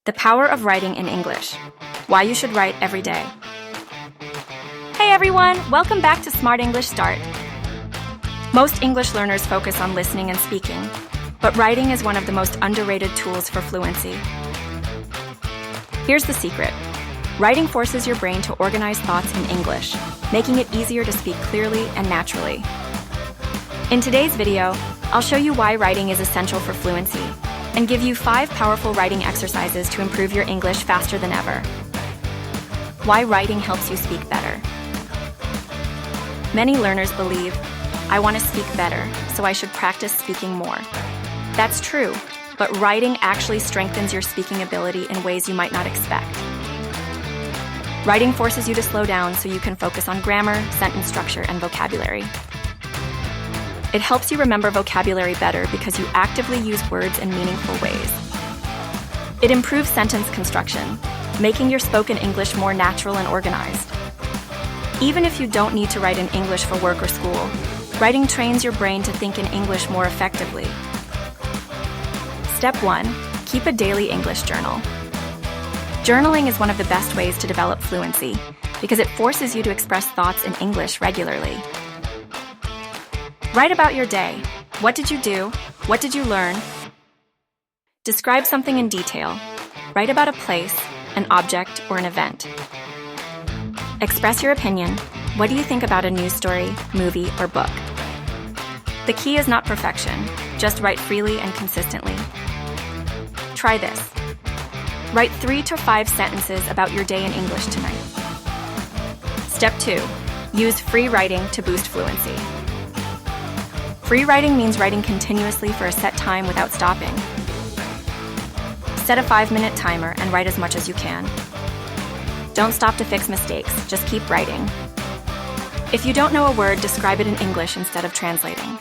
The power of writing in English. Why you should write every day. Hey everyone, welcome back to Smart English Start. Most English learners focus on listening and speaking, but writing is one of the most underrated tools for fluency. Here's the secret. Writing forces your brain to organize thoughts in English, making it easier to speak clearly and naturally. In today's video, I'll show you why writing is essential for fluency, and give you 5 powerful writing exercises to improve your English faster than ever. Why writing helps you speak better. Many learners believe, I want to speak better, so I should practice speaking more. That's true, but writing actually strengthens your speaking ability in ways you might not expect. Writing forces you to slow down so you can focus on grammar, sentence structure, and vocabulary. It helps you remember vocabulary better because you actively use words in meaningful ways. It improves sentence construction, making your spoken English more natural and organized. Even if you don't need to write in English for work or school, writing trains your brain to think in English more effectively. Step 1. Keep a daily English journal. Journaling is one of the best ways to develop fluency because it forces you to express thoughts in English regularly. Write about your day. What did you do? What did you learn? Describe something in detail. Write about a place, an object, or an event. Express your opinion. What do you think about a news story, movie, or book? The key is not perfection. Just write freely and consistently. Try this. Write 3 to 5 sentences about your day in English tonight. Step 2. Use free writing to boost fluency. Free writing means writing continuously for a set time without stopping. Set a 5-minute timer and write as much as you can. Don't stop to fix mistakes, just keep writing. If you don't know a word, describe it in English instead of translating.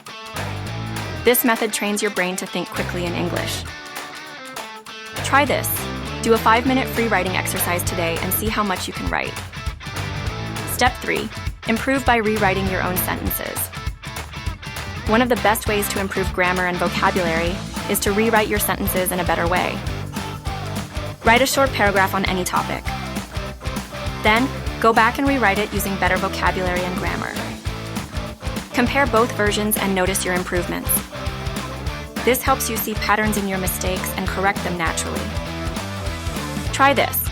This method trains your brain to think quickly in English. Try this. Do a 5-minute free writing exercise today and see how much you can write. Step 3. Improve by rewriting your own sentences. One of the best ways to improve grammar and vocabulary is to rewrite your sentences in a better way. Write a short paragraph on any topic. Then, go back and rewrite it using better vocabulary and grammar. Compare both versions and notice your improvements. This helps you see patterns in your mistakes and correct them naturally. Try this.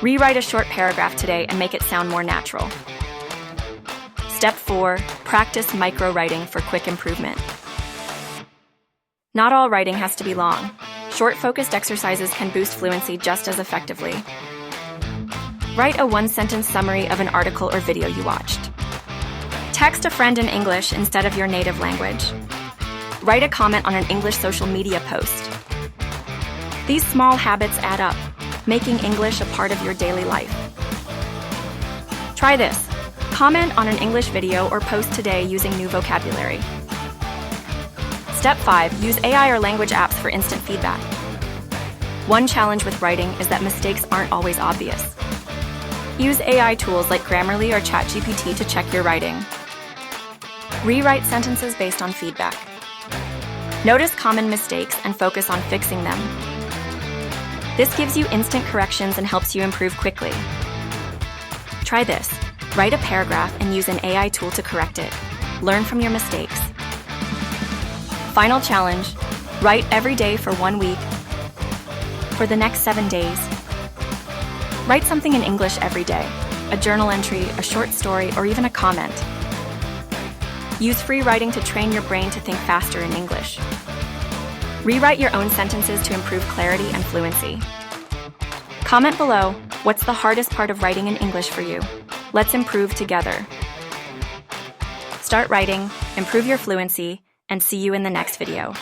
Rewrite a short paragraph today and make it sound more natural. Step 4. Practice micro-writing for quick improvement. Not all writing has to be long. Short, focused exercises can boost fluency just as effectively. Write a 1-sentence summary of an article or video you watched. Text a friend in English instead of your native language. Write a comment on an English social media post. These small habits add up, making English a part of your daily life. Try this. Comment on an English video or post today using new vocabulary. Step 5. Use AI or language apps for instant feedback. One challenge with writing is that mistakes aren't always obvious. Use AI tools like Grammarly or ChatGPT to check your writing. Rewrite sentences based on feedback. Notice common mistakes and focus on fixing them. This gives you instant corrections and helps you improve quickly. Try this. Write a paragraph and use an AI tool to correct it. Learn from your mistakes. Final challenge. Write every day for 1 week. For the next 7 days. Write something in English every day. A journal entry, a short story, or even a comment. Use free writing to train your brain to think faster in English. Rewrite your own sentences to improve clarity and fluency. Comment below, what's the hardest part of writing in English for you? Let's improve together. Start writing, improve your fluency, and see you in the next video.